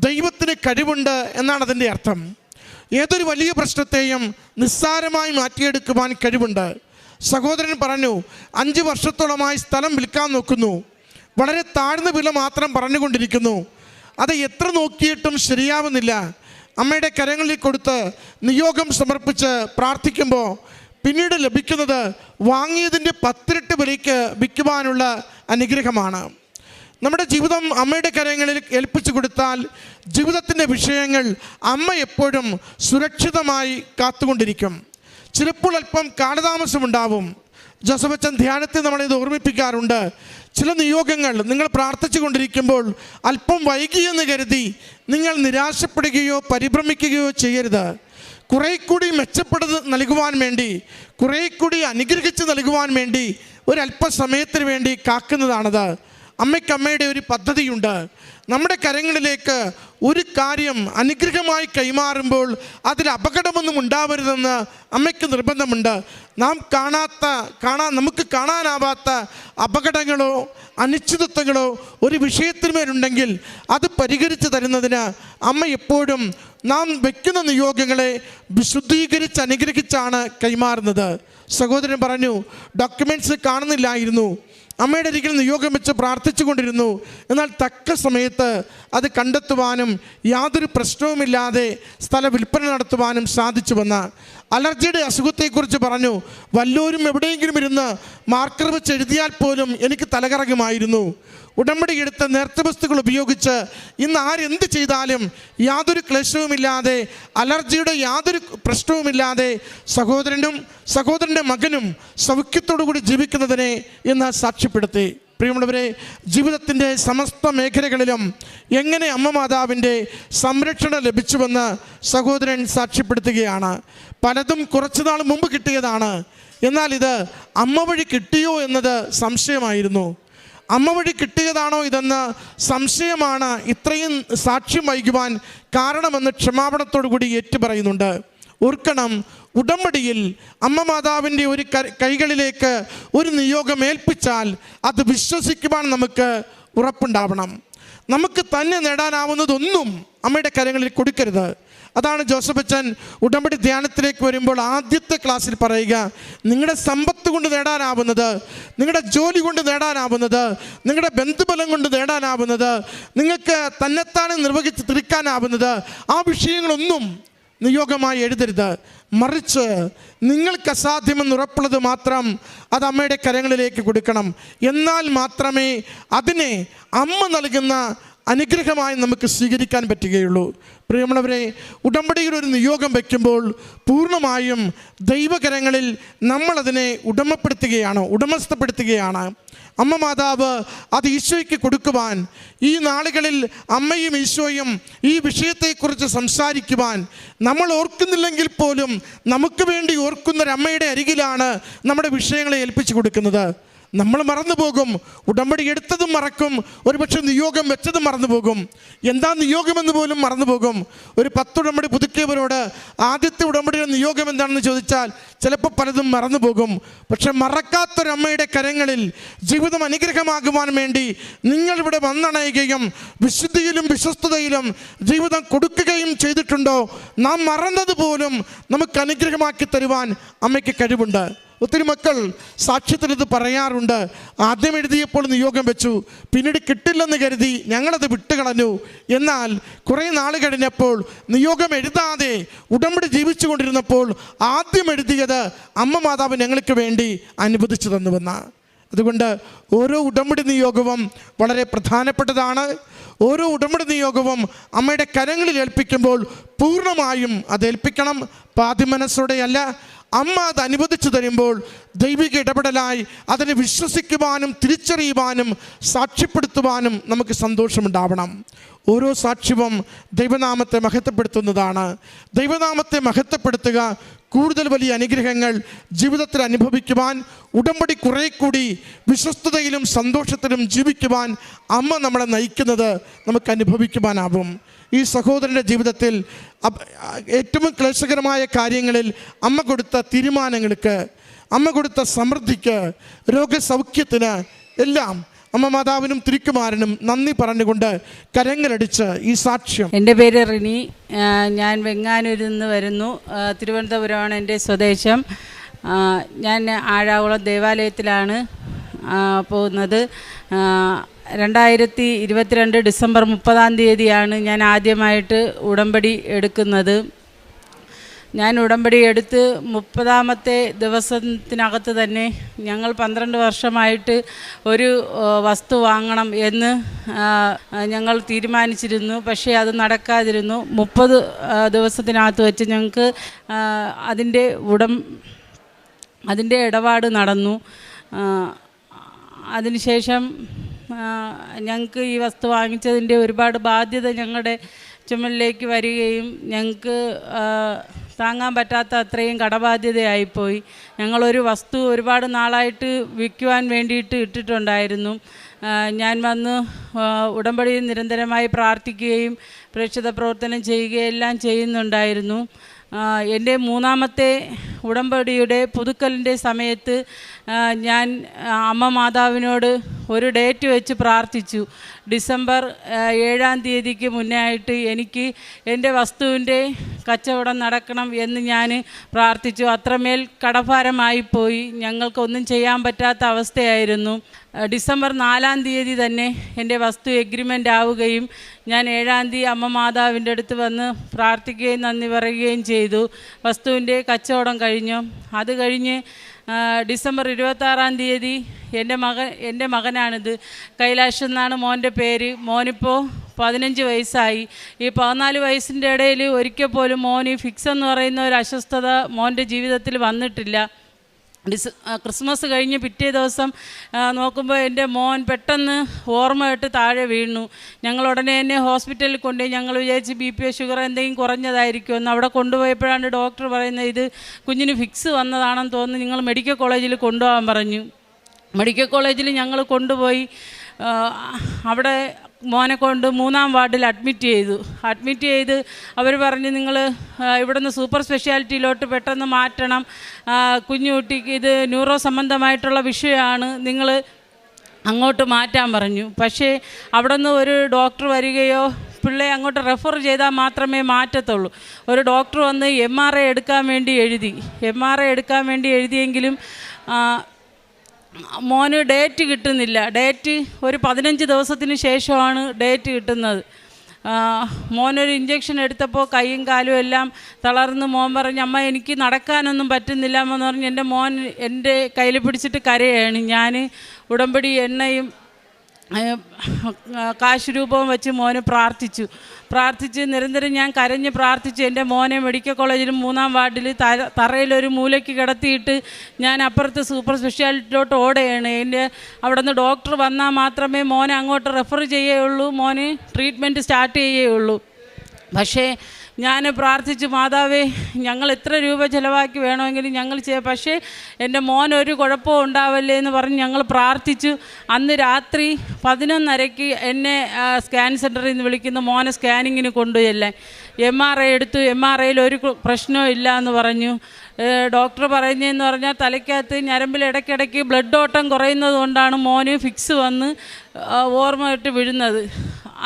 [SPEAKER 2] ദൈവത്തിന് കഴിവുണ്ട് എന്നാണ് അതിൻ്റെ അർത്ഥം. ഏതൊരു വലിയ പ്രശ്നത്തെയും നിസ്സാരമായി മാറ്റിയെടുക്കുവാൻ കഴിവുണ്ട്. സഹോദരൻ പറഞ്ഞു, 5 വർഷത്തോളമായി സ്ഥലം വിൽക്കാൻ നോക്കുന്നു, വളരെ താഴ്ന്ന വില മാത്രം പറഞ്ഞുകൊണ്ടിരിക്കുന്നു, അത് എത്ര നോക്കിയിട്ടും ശരിയാവുന്നില്ല. അമ്മയുടെ കരങ്ങളിൽ കൊടുത്ത് നിയോഗം സമർപ്പിച്ച് പ്രാർത്ഥിക്കുമ്പോൾ പിന്നീട് ലഭിക്കുന്നത് വാങ്ങിയതിൻ്റെ 10 ഇരട്ടി വിലയ്ക്ക് വിൽക്കുവാനുള്ള അനുഗ്രഹമാണ്. നമ്മുടെ ജീവിതം അമ്മയുടെ കരങ്ങളിൽ ഏൽപ്പിച്ചു കൊടുത്താൽ ജീവിതത്തിൻ്റെ വിഷയങ്ങൾ അമ്മ എപ്പോഴും സുരക്ഷിതമായി കാത്തുകൊണ്ടിരിക്കും. ചിലപ്പോൾ അല്പം കാലതാമസമുണ്ടാവും. ജോസഫച്ചൻ ധ്യാനത്തിൽ നമ്മളിത് ഓർമ്മിപ്പിക്കാറുണ്ട്. ചില നിയോഗങ്ങൾ നിങ്ങൾ പ്രാർത്ഥിച്ചു കൊണ്ടിരിക്കുമ്പോൾ അല്പം വൈകിയെന്ന് കരുതി നിങ്ങൾ നിരാശപ്പെടുകയോ പരിഭ്രമിക്കുകയോ ചെയ്യരുത്. കുറേ കൂടി മെച്ചപ്പെടുത്തി നൽകുവാൻ വേണ്ടി, കുറേ കൂടി അനുഗ്രഹിച്ച് നൽകുവാൻ വേണ്ടി ഒരല്പസമയത്തിന് വേണ്ടി കാക്കുന്നതാണത്. അമ്മയ്ക്ക് അമ്മയുടെ ഒരു പദ്ധതിയുണ്ട്. നമ്മുടെ കരങ്ങളിലേക്ക് ഒരു കാര്യം അനുഗ്രഹമായി കൈമാറുമ്പോൾ അതിൽ അപകടമൊന്നും ഉണ്ടാവരുതെന്ന് അമ്മയ്ക്ക് നിർബന്ധമുണ്ട്. നമുക്ക് കാണാനാവാത്ത അപകടങ്ങളോ അനിശ്ചിതത്വങ്ങളോ ഒരു വിഷയത്തിന്മേലുണ്ടെങ്കിൽ അത് പരിഹരിച്ച് തരുന്നതിന് അമ്മ എപ്പോഴും നാം വയ്ക്കുന്ന നിയോഗങ്ങളെ വിശുദ്ധീകരിച്ച് അനുഗ്രഹിച്ചാണ് കൈമാറുന്നത്. സഹോദരൻ പറഞ്ഞു, ഡോക്യുമെൻറ്റ്സ് കാണുന്നില്ലായിരുന്നു, അമ്മയുടെ അരികിൽ നിയോഗം വെച്ച് പ്രാർത്ഥിച്ചു കൊണ്ടിരുന്നു. എന്നാൽ തക്ക സമയത്ത് അത് കണ്ടെത്തുവാനും യാതൊരു പ്രശ്നവുമില്ലാതെ സ്ഥല വിൽപ്പന നടത്തുവാനും സാധിച്ചുവെന്ന്. അലർജിയുടെ അസുഖത്തെക്കുറിച്ച് പറഞ്ഞു, വല്ലവരും എവിടെയെങ്കിലും ഇരുന്ന് മാർക്കർ വെച്ച് എഴുതിയാൽ പോലും എനിക്ക് തലകറങ്ങുമായിരുന്നു. ഉടമ്പടി എടുത്ത നേർച്ച വസ്തുക്കൾ ഉപയോഗിച്ച് ഇന്ന് ആരെന്ത് ചെയ്താലും യാതൊരു ക്ലേശവുമില്ലാതെ, അലർജിയുടെ യാതൊരു പ്രശ്നവുമില്ലാതെ സഹോദരൻ്റെ മകനും സൗഖ്യത്തോടുകൂടി ജീവിക്കുന്നതിനെ ഇന്ന് സാക്ഷ്യപ്പെടുത്തി. പ്രിയമുള്ളവരെ, ജീവിതത്തിൻ്റെ സമസ്ത മേഖലകളിലും എങ്ങനെ അമ്മ മാതാവിൻ്റെ സംരക്ഷണം ലഭിച്ചുവെന്ന് സഹോദരൻ സാക്ഷ്യപ്പെടുത്തുകയാണ്. പലതും കുറച്ചു നാൾ മുമ്പ് കിട്ടിയതാണ്. എന്നാൽ ഇത് അമ്മ വഴി കിട്ടിയോ എന്നത് സംശയമായിരുന്നു. അമ്മ വഴി കിട്ടിയതാണോ ഇതെന്ന് സംശയമാണ് ഇത്രയും സാക്ഷ്യം വഹിക്കുവാൻ കാരണമെന്ന് ക്ഷമാപണത്തോടു കൂടി ഏറ്റുപറയുന്നുണ്ട്. ഓർക്കണം, ഉടമ്പടിയിൽ അമ്മ മാതാവിൻ്റെ ഒരു കൈകളിലേക്ക് ഒരു നിയോഗം ഏൽപ്പിച്ചാൽ അത് വിശ്വസിക്കുവാൻ നമുക്ക് ഉറപ്പുണ്ടാവണം. നമുക്ക് തന്നെ നേടാനാവുന്നതൊന്നും അമ്മയുടെ കരങ്ങളിൽ കൊടുക്കരുത്. അതാണ് ജോസഫച്ചൻ ഉടമ്പടി ധ്യാനത്തിലേക്ക് വരുമ്പോൾ ആദ്യത്തെ ക്ലാസ്സിൽ പറയുക, നിങ്ങളുടെ സമ്പത്ത് കൊണ്ട് നേടാനാവുന്നത്, നിങ്ങളുടെ ജോലി കൊണ്ട് നേടാനാവുന്നത്, നിങ്ങളുടെ ബന്ധുബലം കൊണ്ട് നേടാനാവുന്നത്, നിങ്ങൾക്ക് തന്നെത്താനെ നിർവഹിച്ച് തീർക്കാനാവുന്നത്, ആ വിഷയങ്ങളൊന്നും നിയോഗമായി എഴുതരുത്. മറിച്ച് നിങ്ങൾക്ക് അസാധ്യമെന്ന് ഉറപ്പുള്ളത് മാത്രം അത് അമ്മയുടെ കരങ്ങളിലേക്ക് കൊടുക്കണം. എന്നാൽ മാത്രമേ അതിനെ അമ്മ നൽകുന്ന അനുഗ്രഹമായി നമുക്ക് സ്വീകരിക്കാൻ പറ്റുകയുള്ളൂ. പ്രിയമുള്ളവരെ, ഉടമ്പടിയിൽ ഒരു നിയോഗം വയ്ക്കുമ്പോൾ പൂർണ്ണമായും ദൈവകരങ്ങളിൽ നമ്മളതിനെ ഉടമസ്ഥപ്പെടുത്തുകയാണ്. അമ്മ മാതാവ് അത് ഈശോയ്ക്ക് കൊടുക്കുവാൻ, ഈ നാളുകളിൽ അമ്മയും ഈശോയും ഈ വിഷയത്തെക്കുറിച്ച് സംസാരിക്കുവാൻ നമ്മൾ ഓർക്കുന്നില്ലെങ്കിൽ പോലും നമുക്ക് വേണ്ടി ഓർക്കുന്നൊരമ്മയുടെ അരികിലാണ് നമ്മുടെ വിഷയങ്ങളെ ഏൽപ്പിച്ചു കൊടുക്കുന്നത്. നമ്മൾ മറന്നുപോകും, ഉടമ്പടി എടുത്തതും മറക്കും, ഒരുപക്ഷെ നിയോഗം വെച്ചതും മറന്നുപോകും, എന്താ നിയോഗമെന്ന് പോലും മറന്നുപോകും. ഒരു 10 ഉടമ്പടി പുതുക്കിയവരോട് ആദ്യത്തെ ഉടമ്പടിയുടെ നിയോഗം എന്താണെന്ന് ചോദിച്ചാൽ ചിലപ്പോൾ പലതും മറന്നുപോകും. പക്ഷെ മറക്കാത്തൊരമ്മയുടെ കരങ്ങളിൽ ജീവിതം അനുഗ്രഹമാകുവാൻ വേണ്ടി നിങ്ങളിവിടെ വന്നണയുകയും വിശുദ്ധിയിലും വിശ്വസ്തതയിലും ജീവിതം കൊടുക്കുകയും ചെയ്തിട്ടുണ്ടോ, നാം മറന്നതുപോലും നമുക്ക് അനുഗ്രഹമാക്കി തരുവാൻ അമ്മയ്ക്ക് കഴിവുണ്ട്. ഒത്തിരി മക്കൾ സാക്ഷ്യത്തിൽ ഇത് പറയാറുണ്ട്. ആദ്യം എഴുതിയപ്പോൾ നിയോഗം വെച്ചു, പിന്നീട് കിട്ടില്ലെന്ന് കരുതി ഞങ്ങളത് വിട്ടുകളഞ്ഞു. എന്നാൽ കുറേ നാൾ കഴിഞ്ഞപ്പോൾ നിയോഗം എഴുതാതെ ഉടമ്പടി ജീവിച്ചു കൊണ്ടിരുന്നപ്പോൾ ആദ്യം എഴുതിയത് അമ്മ മാതാവ് ഞങ്ങൾക്ക് വേണ്ടി അനുവദിച്ചു തന്നുവെന്നാണ്. അതുകൊണ്ട് ഓരോ ഉടമ്പടി നിയോഗവും വളരെ പ്രധാനപ്പെട്ടതാണ്. ഓരോ ഉടമ്പടി നിയോഗവും അമ്മയുടെ കരങ്ങളിൽ ഏൽപ്പിക്കുമ്പോൾ പൂർണ്ണമായും അത് ഏൽപ്പിക്കണം, പാതിമനസ്സോടെയല്ല. അമ്മ അത് അനുവദിച്ചു തരുമ്പോൾ ദൈവിക ഇടപെടലായി അതിനെ വിശ്വസിക്കുവാനും തിരിച്ചറിയുവാനും സാക്ഷ്യപ്പെടുത്തുവാനും നമുക്ക് സന്തോഷമുണ്ടാവണം. ഓരോ സാക്ഷ്യവും ദൈവനാമത്തെ മഹത്വപ്പെടുത്തുന്നതാണ്. ദൈവനാമത്തെ മഹത്വപ്പെടുത്തുക കൂടുതൽ വലിയ അനുഗ്രഹങ്ങൾ ജീവിതത്തിൽ അനുഭവിക്കുവാൻ, ഉടമ്പടി കുറേ കൂടി വിശ്വസ്തതയിലും സന്തോഷത്തിലും ജീവിക്കുവാൻ അമ്മ നമ്മളെ നയിക്കുന്നത് നമുക്ക് അനുഭവിക്കുവാനാവും. ഈ സഹോദരൻ്റെ ജീവിതത്തിൽ ഏറ്റവും ക്ലേശകരമായ കാര്യങ്ങളിൽ അമ്മ കൊടുത്ത തീരുമാനങ്ങൾക്ക്, അമ്മ കൊടുത്ത സമൃദ്ധിക്ക്, രോഗസൗഖ്യത്തിന് എല്ലാം അമ്മ മാതാവിനും തിരുക്കുമാരനും നന്ദി പറഞ്ഞുകൊണ്ട് കരങ്ങളടിച്ച് ഈ സാക്ഷ്യം.
[SPEAKER 3] എൻ്റെ പേര് റിനി. ഞാൻ വെങ്ങാനൂരിൽ നിന്ന് വരുന്നു. തിരുവനന്തപുരമാണ് എൻ്റെ സ്വദേശം. ഞാൻ ആഴാകുളം ദേവാലയത്തിലാണ് പോകുന്നത്. 2022 ഡിസംബർ 30 ഞാൻ ആദ്യമായിട്ട് ഉടമ്പടി എടുക്കുന്നത്. ഞാൻ ഉടമ്പടി എടുത്ത് 30ാമത്തെ ദിവസത്തിനകത്ത് തന്നെ ഞങ്ങൾ 12 വർഷമായിട്ട് ഒരു വസ്തു വാങ്ങണം എന്ന് ഞങ്ങൾ തീരുമാനിച്ചിരുന്നു. പക്ഷേ അത് നടക്കാതിരുന്നു. 30 ദിവസത്തിനകത്ത് വെച്ച് ഞങ്ങൾക്ക് അതിൻ്റെ ഇടപാട് നടന്നു. അതിനുശേഷം ഞങ്ങൾക്ക് ഈ വസ്തു വാങ്ങിച്ചതിൻ്റെ ഒരുപാട് ബാധ്യത ഞങ്ങളുടെ ചുമലിലേക്ക് വരികയും ഞങ്ങൾക്ക് താങ്ങാൻ പറ്റാത്ത അത്രയും കടബാധ്യതയായിപ്പോയി. ഞങ്ങളൊരു വസ്തു ഒരുപാട് നാളായിട്ട് വിൽക്കുവാൻ വേണ്ടിയിട്ട് ഇട്ടിട്ടുണ്ടായിരുന്നു. ഞാൻ വന്ന് ഉടമ്പടിയിൽ നിരന്തരമായി പ്രാർത്ഥിക്കുകയും പ്രേക്ഷിത പ്രവർത്തനം ചെയ്യുകയും എല്ലാം ചെയ്യുന്നുണ്ടായിരുന്നു. എൻ്റെ 3ാമത്തെ ഉടമ്പടിയുടെ പുതുക്കലിൻ്റെ സമയത്ത് ഞാൻ അമ്മ മാതാവിനോട് ഒരു ഡേറ്റ് വെച്ച് പ്രാർത്ഥിച്ചു. ഡിസംബർ 7 മുന്നേ ആയിട്ട് എനിക്ക് എൻ്റെ വസ്തുവിൻ്റെ കച്ചവടം നടക്കണം എന്ന് ഞാൻ പ്രാർത്ഥിച്ചു. അത്രമേൽ കടഭാരമായിപ്പോയി. ഞങ്ങൾക്കൊന്നും ചെയ്യാൻ പറ്റാത്ത അവസ്ഥയായിരുന്നു. ഡിസംബർ 4 തന്നെ എൻ്റെ വസ്തു എഗ്രിമെൻ്റ് ആവുകയും ഞാൻ 7 അമ്മ മാതാവിൻ്റെ അടുത്ത് വന്ന് പ്രാർത്ഥിക്കുകയും നന്ദി പറയുകയും ചെയ്തു. വസ്തുവിൻ്റെ കച്ചവടം കഴിഞ്ഞു. അത് കഴിഞ്ഞ് ഡിസംബർ 26 എൻ്റെ മകനാണിത്. കൈലാഷ് എന്നാണ് മോൻ്റെ പേര്. മോനിപ്പോൾ 15 വയസ്സായി. ഈ 14 വയസ്സിൻ്റെ ഇടയിൽ ഒരിക്കൽ പോലും മോന് ഫിക്സ് എന്ന് പറയുന്ന ഒരു അസ്വസ്ഥത മോൻ്റെ ജീവിതത്തിൽ വന്നിട്ടില്ല. ക്രിസ്മസ് കഴിഞ്ഞ് പിറ്റേ ദിവസം നോക്കുമ്പോൾ എൻ്റെ മോൻ പെട്ടെന്ന് ഓർമ്മയിട്ട് താഴെ വീണു. ഞങ്ങൾ ഉടനെ തന്നെ ഹോസ്പിറ്റലിൽ കൊണ്ടുപോയി. ഞങ്ങൾ വിചാരിച്ച് BP ഷുഗർ എന്തെങ്കിലും കുറഞ്ഞതായിരിക്കുമെന്ന്. അവിടെ കൊണ്ടുപോയപ്പോഴാണ് ഡോക്ടർ പറയുന്നത് ഇത് കുഞ്ഞിന് ഫിക്സ് വന്നതാണെന്ന് തോന്നുന്നു, നിങ്ങൾ മെഡിക്കൽ കോളേജിൽ കൊണ്ടുപോകാൻ പറഞ്ഞു. മെഡിക്കൽ കോളേജിൽ ഞങ്ങൾ കൊണ്ടുപോയി. അവിടെ മോനെ കൊണ്ട് 3-ാം വാർഡിൽ അഡ്മിറ്റ് ചെയ്ത് അവർ പറഞ്ഞു നിങ്ങൾ ഇവിടുന്ന് സൂപ്പർ സ്പെഷ്യാലിറ്റിയിലോട്ട് പെട്ടെന്ന് മാറ്റണം, കുഞ്ഞുകുട്ടിക്ക് ഇത് ന്യൂറോ സംബന്ധമായിട്ടുള്ള വിഷയമാണ്, നിങ്ങൾ അങ്ങോട്ട് മാറ്റാൻ പറഞ്ഞു. പക്ഷേ അവിടെ നിന്ന് ഒരു ഡോക്ടർ വരികയോ പിള്ളയെ അങ്ങോട്ട് റെഫർ ചെയ്താൽ മാത്രമേ മാറ്റത്തുള്ളൂ. ഒരു ഡോക്ടർ വന്ന് MRI എടുക്കാൻ വേണ്ടി എഴുതിയെങ്കിലും മോന് ഡേറ്റ് കിട്ടുന്നില്ല. ഡേറ്റ് ഒരു 15 ദിവസത്തിന് ശേഷമാണ് ഡേറ്റ് കിട്ടുന്നത്. മോനൊരു ഇഞ്ചക്ഷൻ എടുത്തപ്പോൾ കൈയും കാലും എല്ലാം തളർന്ന് മോൻ പറഞ്ഞ് അമ്മ എനിക്ക് നടക്കാനൊന്നും പറ്റുന്നില്ല എന്ന് പറഞ്ഞ് എൻ്റെ മോൻ എൻ്റെ കയ്യിൽ പിടിച്ചിട്ട് കരയാണ്. ഞാൻ ഉടമ്പടി എണ്ണയും കാശ് രൂപവും വെച്ച് മോനെ പ്രാർത്ഥിച്ച് നിരന്തരം ഞാൻ കരഞ്ഞ് പ്രാർത്ഥിച്ച് എൻ്റെ മോനെ മെഡിക്കൽ കോളേജിൽ 3-ാം വാർഡിൽ തറയിലൊരു മൂലയ്ക്ക് കിടത്തിയിട്ട് ഞാൻ അപ്പുറത്ത് സൂപ്പർ സ്പെഷ്യാലിറ്റിയിലോട്ട് ഓടുകയാണ്. അവിടെ നിന്ന് ഡോക്ടർ വന്നാൽ മാത്രമേ മോനെ അങ്ങോട്ട് റെഫർ ചെയ്യുകയുള്ളൂ, മോന് ട്രീറ്റ്മെൻറ്റ് സ്റ്റാർട്ട് ചെയ്യുകയുള്ളൂ. പക്ഷേ ഞാൻ പ്രാർത്ഥിച്ചു, മാതാവേ ഞങ്ങൾ എത്ര രൂപ ചിലവാക്കി വേണമെങ്കിലും ഞങ്ങൾ പക്ഷേ എൻ്റെ മോൻ ഒരു കുഴപ്പവും ഉണ്ടാവല്ലേ എന്ന് പറഞ്ഞ് ഞങ്ങൾ പ്രാർത്ഥിച്ചു. അന്ന് രാത്രി 11:30 എന്നെ സ്കാൻ സെൻറ്ററിൽ നിന്ന് വിളിക്കുന്നു, മോനെ സ്കാനിങ്ങിന് കൊണ്ടുചെല്ലാൻ. MRI എടുത്തു. MRIയിൽ ഒരു പ്രശ്നവും ഇല്ല എന്ന് പറഞ്ഞു. ഡോക്ടർ പറയുന്നതെന്ന് പറഞ്ഞാൽ തലയ്ക്കകത്ത് ഞരമ്പിൽ ഇടയ്ക്കിടയ്ക്ക് ബ്ലഡ് ഓട്ടം കുറയുന്നത് കൊണ്ടാണ് മോന് ഫിക്സ് വന്ന് ഓർമ്മ ഇട്ട് വീഴുന്നത്.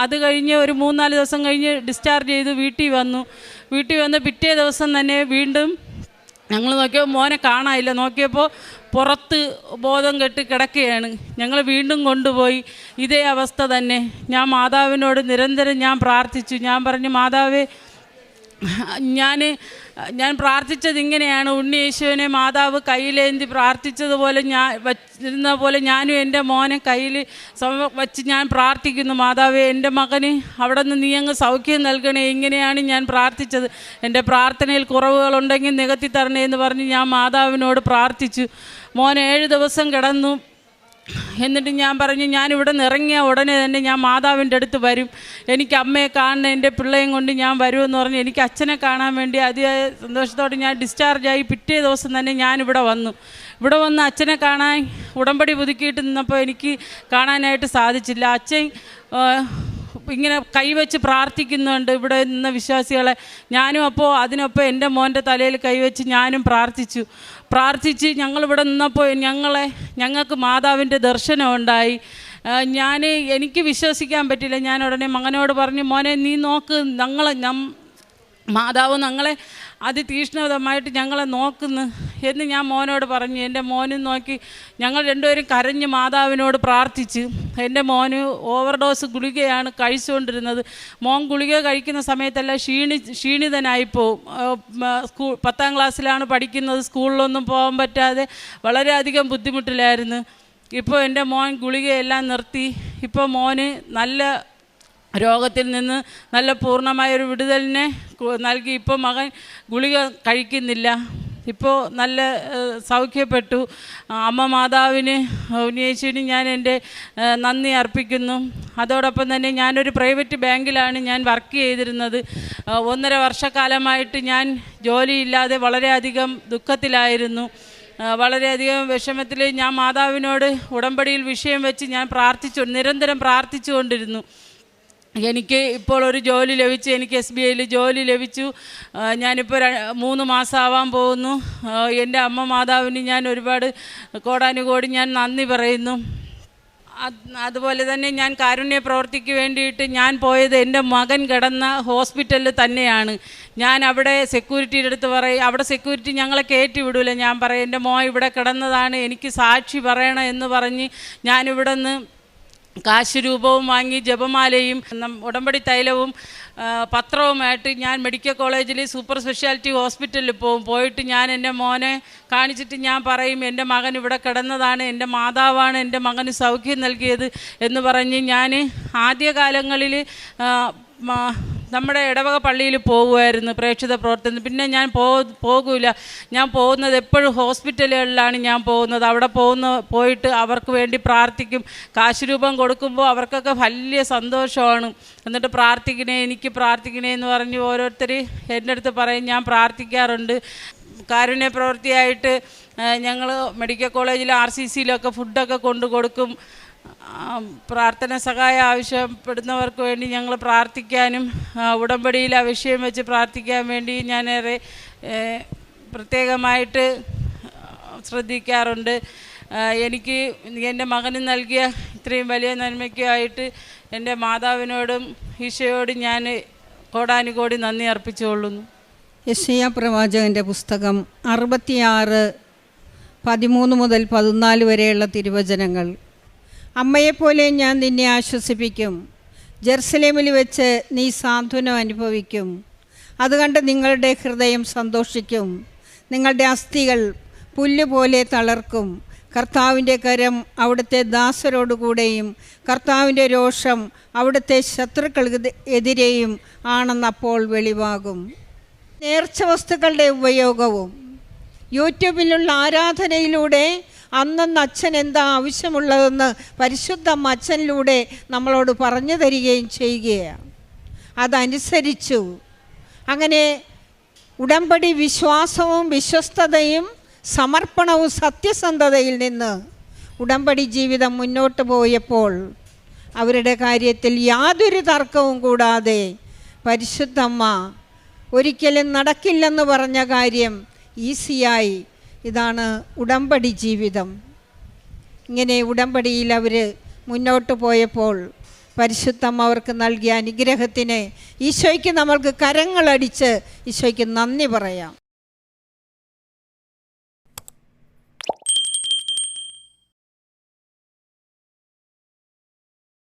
[SPEAKER 3] അത് കഴിഞ്ഞ് ഒരു 3-4 ദിവസം കഴിഞ്ഞ് ഡിസ്ചാർജ് ചെയ്ത് വീട്ടിൽ വന്ന് പിറ്റേ ദിവസം തന്നെ വീണ്ടും ഞങ്ങൾ നോക്കിയപ്പോൾ മോനെ കാണാനില്ല. നോക്കിയപ്പോൾ പുറത്ത് ബോധം കെട്ട് കിടക്കുകയാണ്. ഞങ്ങൾ വീണ്ടും കൊണ്ടുപോയി. ഇതേ അവസ്ഥ തന്നെ. ഞാൻ മാതാവിനോട് നിരന്തരം ഞാൻ പ്രാർത്ഥിച്ചു. ഞാൻ പറഞ്ഞു, മാതാവേ ഞാൻ പ്രാർത്ഥിച്ചത് ഇങ്ങനെയാണ്, ഉണ്ണി യേശുവിനെ മാതാവ് കയ്യിലേന്തി പ്രാർത്ഥിച്ചതുപോലെ വച്ചിരുന്ന പോലെ ഞാനും എൻ്റെ മോനെ കയ്യിൽ വച്ച് ഞാൻ പ്രാർത്ഥിക്കുന്നു. മാതാവേ എൻ്റെ മകന് അവിടെ നിന്ന് നീ അങ്ങ് സൗഖ്യം നൽകണേ. ഇങ്ങനെയാണ് ഞാൻ പ്രാർത്ഥിച്ചത്. എൻ്റെ പ്രാർത്ഥനയിൽ കുറവുകളുണ്ടെങ്കിൽ നികത്തി തരണേ എന്ന് പറഞ്ഞ് ഞാൻ മാതാവിനോട് പ്രാർത്ഥിച്ചു. മോൻ 7 ദിവസം കിടന്നു. എന്നിട്ട് ഞാൻ പറഞ്ഞു, ഞാനിവിടെ നിന്ന് ഇറങ്ങിയ ഉടനെ തന്നെ ഞാൻ മാതാവിൻ്റെ അടുത്ത് വരും, എനിക്ക് അമ്മയെ കാണണം, എൻ്റെ പിള്ളേയും കൊണ്ട് ഞാൻ വരുമെന്ന് പറഞ്ഞ് എനിക്ക് അച്ഛനെ കാണാൻ വേണ്ടി അതിയായ സന്തോഷത്തോടെ ഞാൻ ഡിസ്ചാർജായി പിറ്റേ ദിവസം തന്നെ ഞാനിവിടെ വന്നു. ഇവിടെ വന്ന് അച്ഛനെ കാണാൻ ഉടമ്പടി പുതുക്കിയിട്ട് നിന്നപ്പോൾ എനിക്ക് കാണാനായിട്ട് സാധിച്ചില്ല. അച്ഛൻ ഇങ്ങനെ കൈവച്ച് പ്രാർത്ഥിക്കുന്നുണ്ട് ഇവിടെ നിന്ന വിശ്വാസികളെ. ഞാനും അപ്പോൾ അതിനൊപ്പം എൻ്റെ മോൻ്റെ തലയിൽ കൈവച്ച് ഞാനും പ്രാർത്ഥിച്ച് ഞങ്ങളിവിടെ നിന്നപ്പോൾ ഞങ്ങൾക്ക് മാതാവിൻ്റെ ദർശനം ഉണ്ടായി. എനിക്ക് വിശ്വസിക്കാൻ പറ്റില്ല. ഞാൻ ഉടനെ മകനോട് പറഞ്ഞു, മോനെ നീ നോക്ക്, മാതാവ് ഞങ്ങളെ അതിതീക്ഷ്ണമായിട്ട് ഞങ്ങളെ നോക്കുന്നു എന്ന് ഞാൻ മോനോട് പറഞ്ഞു. എൻ്റെ മോനും നോക്കി ഞങ്ങൾ രണ്ടുപേരും കരഞ്ഞ് മാതാവിനോട് പ്രാർത്ഥിച്ച്. എൻ്റെ മോന് ഓവർഡോസ് ഗുളികയാണ് കഴിച്ചുകൊണ്ടിരുന്നത്. മോൻ ഗുളിക കഴിക്കുന്ന സമയത്തെല്ലാം ക്ഷീണിതനായിപ്പോവും. 10ാം ക്ലാസ്സിലാണ് പഠിക്കുന്നത്, സ്കൂളിലൊന്നും പോകാൻ പറ്റാതെ വളരെയധികം ബുദ്ധിമുട്ടിലായിരുന്നു. ഇപ്പോൾ എൻ്റെ മോൻ ഗുളികയെല്ലാം നിർത്തി. ഇപ്പോൾ മോന് നല്ല രോഗത്തിൽ നിന്ന് നല്ല പൂർണ്ണമായൊരു വിടുതലിനെ നൽകി. ഇപ്പോൾ മകൻ ഗുളിക കഴിക്കുന്നില്ല, ഇപ്പോൾ നല്ല സൗഖ്യപ്പെട്ടു. അമ്മ മാതാവിന് ഉന്നയിച്ചിട്ട് ഞാൻ എൻ്റെ നന്ദി അർപ്പിക്കുന്നു. അതോടൊപ്പം തന്നെ ഞാനൊരു പ്രൈവറ്റ് ബാങ്കിലാണ് ഞാൻ വർക്ക് ചെയ്തിരുന്നത്. 1.5 വർഷക്കാലമായിട്ട് ഞാൻ ജോലിയില്ലാതെ വളരെയധികം ദുഃഖത്തിലായിരുന്നു, വളരെയധികം വിഷമത്തിൽ. ഞാൻ മാതാവിനോട് ഉടമ്പടിയിൽ വിഷയം വെച്ച് ഞാൻ നിരന്തരം പ്രാർത്ഥിച്ചുകൊണ്ടിരുന്നു. എനിക്ക് ഇപ്പോൾ ഒരു ജോലി ലഭിച്ചു, എനിക്ക് SBIയിൽ ജോലി ലഭിച്ചു. ഞാനിപ്പോൾ 3 മാസമാവാൻ പോകുന്നു. എൻ്റെ അമ്മ മാതാവിന് ഞാൻ ഒരുപാട് കോടാനുകോടി ഞാൻ നന്ദി പറയുന്നു. അതുപോലെ തന്നെ ഞാൻ കാരുണ്യ പ്രവൃത്തിക്ക് വേണ്ടിയിട്ട് ഞാൻ പോയത് എൻ്റെ മകൻ കിടന്ന ഹോസ്പിറ്റലിൽ തന്നെയാണ്. ഞാൻ അവിടെ സെക്യൂരിറ്റിയുടെ അടുത്ത് പറയും, അവിടെ സെക്യൂരിറ്റി ഞങ്ങളെ കയറ്റി വിടില്ല. ഞാൻ പറയും, എൻ്റെ മോൻ ഇവിടെ കിടന്നതാണ്, എനിക്ക് സാക്ഷി പറയണം എന്ന് പറഞ്ഞ് ഞാനിവിടെ നിന്ന് കാശ് രൂപവും വാങ്ങി ജപമാലയും ഉടമ്പടി തൈലവും പത്രവുമായിട്ട് ഞാൻ മെഡിക്കൽ കോളേജിൽ സൂപ്പർ സ്പെഷ്യാലിറ്റി ഹോസ്പിറ്റലിൽ പോയിട്ട് ഞാൻ എൻ്റെ മോനെ കാണിച്ചിട്ട് ഞാൻ പറയും, എൻ്റെ മകൻ ഇവിടെ കിടന്നതാണ്, എൻ്റെ മാതാവാണ് എൻ്റെ മകന് സൗഖ്യം നൽകിയത് എന്ന് പറഞ്ഞ് ഞാൻ ആദ്യകാലങ്ങളിൽ നമ്മുടെ ഇടവക പള്ളിയിൽ പോകുമായിരുന്നു പ്രേക്ഷിത പ്രവർത്തനം. പിന്നെ ഞാൻ പോകില്ല. ഞാൻ പോകുന്നത് എപ്പോഴും ഹോസ്പിറ്റലുകളിലാണ് ഞാൻ പോകുന്നത്. അവിടെ പോയിട്ട് അവർക്ക് വേണ്ടി പ്രാർത്ഥിക്കും. കാശ് രൂപം കൊടുക്കുമ്പോൾ അവർക്കൊക്കെ വലിയ സന്തോഷമാണ്. എന്നിട്ട് എനിക്ക് പ്രാർത്ഥിക്കണേ എന്ന് പറഞ്ഞ് ഓരോരുത്തർ എൻ്റെ അടുത്ത് പറയും. ഞാൻ പ്രാർത്ഥിക്കാറുണ്ട്. കാരുണ്യ പ്രവൃത്തിയായിട്ട് ഞങ്ങൾ മെഡിക്കൽ കോളേജിൽ RCCയിലൊക്കെ ഫുഡൊക്കെ കൊടുക്കും. പ്രാർത്ഥന സഹായം ആവശ്യപ്പെടുന്നവർക്ക് വേണ്ടി ഞങ്ങൾ പ്രാർത്ഥിക്കാനും ഉടമ്പടിയിൽ ആ വിഷയം വെച്ച് പ്രാർത്ഥിക്കാൻ വേണ്ടി ഞാനേറെ പ്രത്യേകമായിട്ട് ശ്രദ്ധിക്കാറുണ്ട്. എനിക്ക് എൻ്റെ മകന് നൽകിയ ഇത്രയും വലിയ നന്മയ്ക്കായിട്ട് എൻ്റെ മാതാവിനോടും ഈശോയോടും ഞാൻ കോടാനുകോടി നന്ദി അർപ്പിച്ചുകൊള്ളുന്നു.
[SPEAKER 4] യെശയ്യാ പ്രവാചകൻ്റെ പുസ്തകം 66 13 മുതൽ 14 വരെയുള്ള തിരുവചനങ്ങൾ. അമ്മയെപ്പോലെ ഞാൻ നിന്നെ ആശ്വസിപ്പിക്കും, ജെറുസലേമിൽ വെച്ച് നീ സാന്ത്വനം അനുഭവിക്കും. അതുകണ്ട് നിങ്ങളുടെ ഹൃദയം സന്തോഷിക്കും, നിങ്ങളുടെ അസ്ഥികൾ പുല്ലുപോലെ തളർക്കും. കർത്താവിൻ്റെ കരം അവിടുത്തെ ദാസരോടുകൂടെയും കർത്താവിൻ്റെ രോഷം അവിടുത്തെ ശത്രുക്കൾക്കെതിരെയും ആണെന്നപ്പോൾ വെളിവാകും. നേർച്ച വസ്തുക്കളുടെ ഉപയോഗവും യൂട്യൂബിലുള്ള ആരാധനയിലൂടെ അന്നന്ന് അച്ഛൻ എന്താ ആവശ്യമുള്ളതെന്ന് പരിശുദ്ധ അച്ഛനിലൂടെ നമ്മളോട് പറഞ്ഞു തരികയും ചെയ്യുകയാണ്. അതനുസരിച്ചു. അങ്ങനെ ഉടമ്പടി വിശ്വാസവും വിശ്വസ്തതയും സമർപ്പണവും സത്യസന്ധതയിൽ നിന്ന് ഉടമ്പടി ജീവിതം മുന്നോട്ട് പോയപ്പോൾ അവരുടെ കാര്യത്തിൽ യാതൊരു തർക്കവും കൂടാതെ പരിശുദ്ധമ്മ ഒരിക്കലും നടക്കില്ലെന്ന് പറഞ്ഞ കാര്യം ഈസിയായി. ഇതാണ് ഉടമ്പടി ജീവിതം. ഇങ്ങനെ ഉടമ്പടിയിൽ അവർ മുന്നോട്ട് പോയപ്പോൾ പരിശുദ്ധമ്മ അവർക്ക് നൽകിയ അനുഗ്രഹത്തിന് ഈശോയ്ക്ക് നമ്മൾക്ക് കരങ്ങളടിച്ച് ഈശോയ്ക്ക് നന്ദി പറയാം.